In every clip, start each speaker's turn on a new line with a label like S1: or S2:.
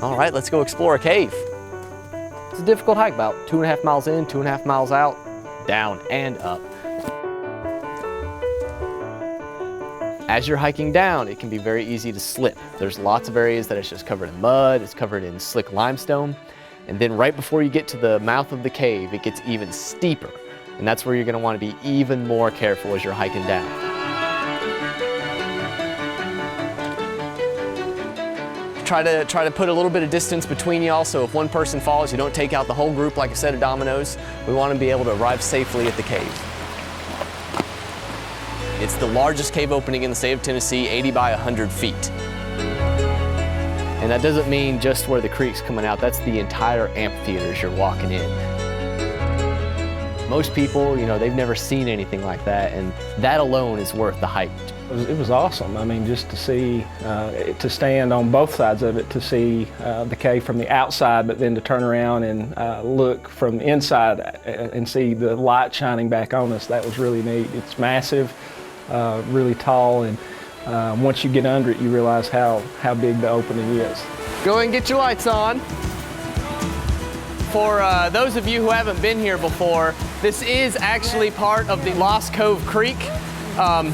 S1: All right, let's go explore a cave. It's a difficult hike, about 2.5 miles in, 2.5 miles out, down and up. As you're hiking down, it can be very easy to slip. There's lots of areas that it's just covered in mud, it's covered in slick limestone, and then right before you get to the mouth of the cave, it gets even steeper. And that's where you're gonna wanna be even more careful as you're hiking down. Try to put a little bit of distance between y'all, so if one person falls, you don't take out the whole group like a set of dominoes. We want to be able to arrive safely at the cave. It's the largest cave opening in the state of Tennessee, 80 by 100 feet. And that doesn't mean just where the creek's coming out, that's the entire amphitheater as you're walking in. Most people, you know, they've never seen anything like that, and that alone is worth the hike.
S2: It was awesome. I mean, just to see, to stand on both sides of it, to see the cave from the outside, but then to turn around and look from the inside and see the light shining back on us, that was really neat. It's massive, really tall, and once you get under it, you realize how big the opening is.
S1: Go ahead and get your lights on. For those of you who haven't been here before, this is actually part of the Lost Cove Creek.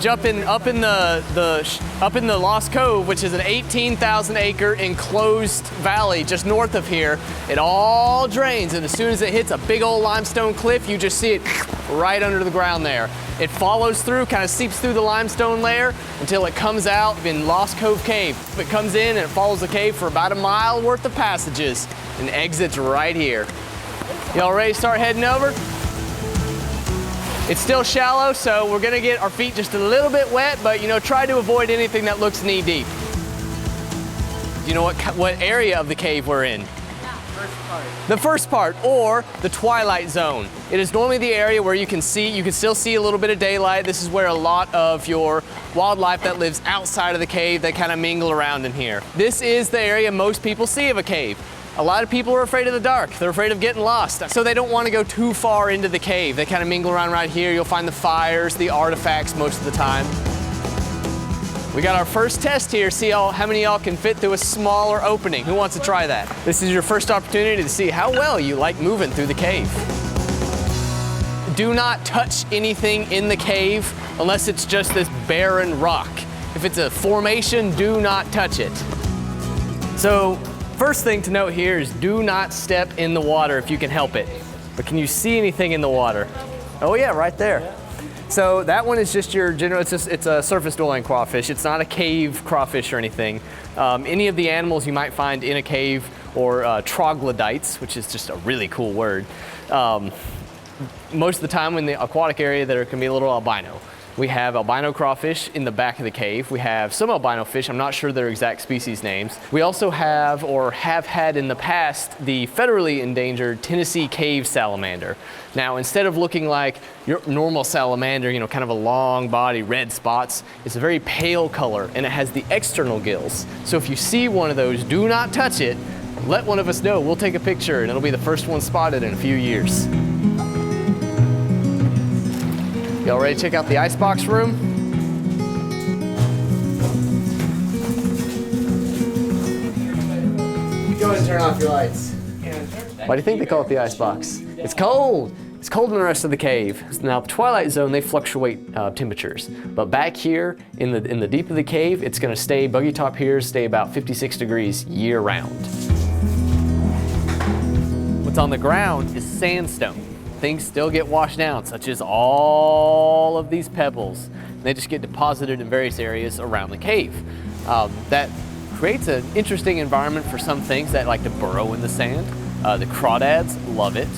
S1: Jumping up in the Lost Cove, which is an 18,000 acre enclosed valley just north of here. It all drains, and as soon as it hits a big old limestone cliff, you just see it right under the ground there. It follows through, kind of seeps through the limestone layer until it comes out in Lost Cove Cave. It comes in and it follows the cave for about a mile worth of passages and exits right here. Y'all ready to start heading over? It's still shallow, so we're gonna get our feet just a little bit wet, but you know, try to avoid anything that looks knee deep. Do you know what area of the cave we're in? The first part, or the Twilight Zone. It is normally the area where you can still see a little bit of daylight. This is where a lot of your wildlife that lives outside of the cave, they kind of mingle around in here. This is the area most people see of a cave. A lot of people are afraid of the dark. They're afraid of getting lost. So they don't want to go too far into the cave. They kind of mingle around right here. You'll find the fires, the artifacts most of the time. We got our first test here. See how many of y'all can fit through a smaller opening. Who wants to try that? This is your first opportunity to see how well you like moving through the cave. Do not touch anything in the cave unless it's just this barren rock. If it's a formation, do not touch it. So, first thing to note here is do not step in the water if you can help it. But can you see anything in the water? Oh yeah, right there. So that one is just your general, it's a surface dwelling crawfish. It's not a cave crawfish or anything. Any of the animals you might find in a cave, or troglodytes, which is just a really cool word. Most of the time in the aquatic area there can be a little albino. We have albino crawfish in the back of the cave. We have some albino fish. I'm not sure their exact species names. We also have, or have had in the past, the federally endangered Tennessee cave salamander. Now, instead of looking like your normal salamander, you know, kind of a long body, red spots, it's a very pale color, and it has the external gills. So if you see one of those, do not touch it. Let one of us know. We'll take a picture, and it'll be the first one spotted in a few years. Y'all ready to check out the icebox room? Go ahead and turn off your lights. Why do you think they call it the icebox? It's cold. It's cold in the rest of the cave. Now, the Twilight Zone, they fluctuate temperatures. But back here in the deep of the cave, it's gonna stay, buggy top here, stay about 56 degrees year round. What's on the ground is sandstone. Things still get washed down, such as all of these pebbles. They just get deposited in various areas around the cave. That creates an interesting environment for some things that like to burrow in the sand. The crawdads love it.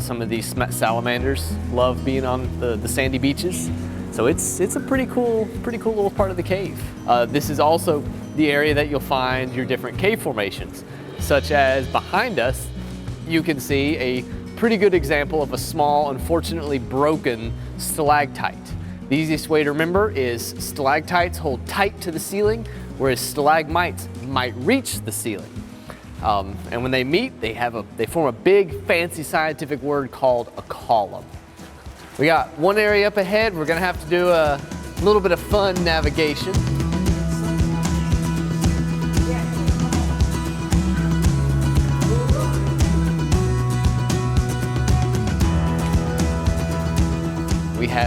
S1: Some of these salamanders love being on the sandy beaches. So it's a pretty cool little part of the cave. This is also the area that you'll find your different cave formations, such as behind us, you can see a pretty good example of a small, unfortunately broken stalactite. The easiest way to remember is stalactites hold tight to the ceiling, whereas stalagmites might reach the ceiling. And when they meet, they form a big, fancy scientific word called a column. We got one area up ahead. We're gonna have to do a little bit of fun navigation.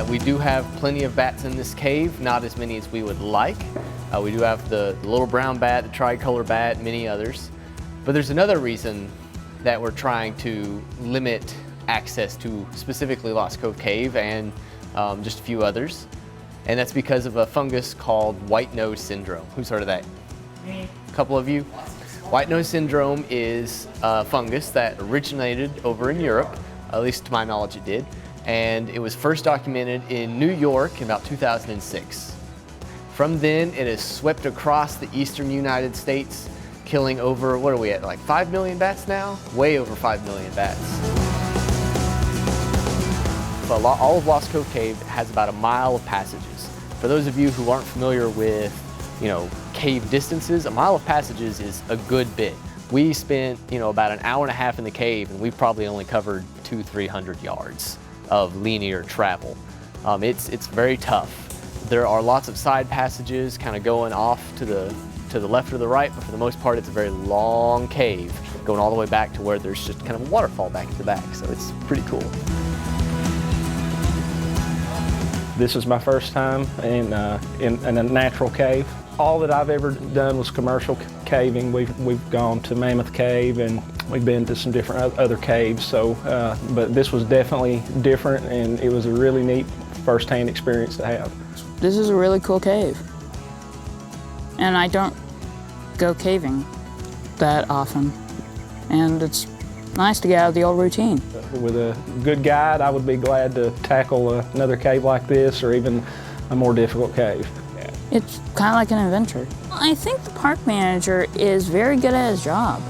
S1: that we do have plenty of bats in this cave, not as many as we would like. We do have the little brown bat, the tricolor bat, many others. But there's another reason that we're trying to limit access to specifically Lost Cove Cave and just a few others. And that's because of a fungus called white nose syndrome. Who's heard of that? Me. A couple of you? White nose syndrome is a fungus that originated over in Europe, at least to my knowledge it did. And it was first documented in New York in about 2006. From then, it has swept across the eastern United States, killing over, what are we at, like 5 million bats now? Way over 5 million bats. But all of Lost Cove Cave has about a mile of passages. For those of you who aren't familiar with, cave distances, a mile of passages is a good bit. We spent, about an hour and a half in the cave, and we probably only covered 200-300 yards of linear travel. It's very tough. There are lots of side passages kind of going off to the left or the right, but for the most part it's a very long cave going all the way back to where there's just kind of a waterfall back at the back, so it's pretty cool.
S2: This is my first time in a natural cave. All that I've ever done was commercial caving. We've gone to Mammoth Cave and we've been to some different other caves. So, but this was definitely different, and it was a really neat first-hand experience to have.
S3: This is a really cool cave, and I don't go caving that often, and it's nice to get out of the old routine.
S2: With a good guide, I would be glad to tackle another cave like this, or even a more difficult cave.
S3: It's kind of like an adventure. I think the park manager is very good at his job.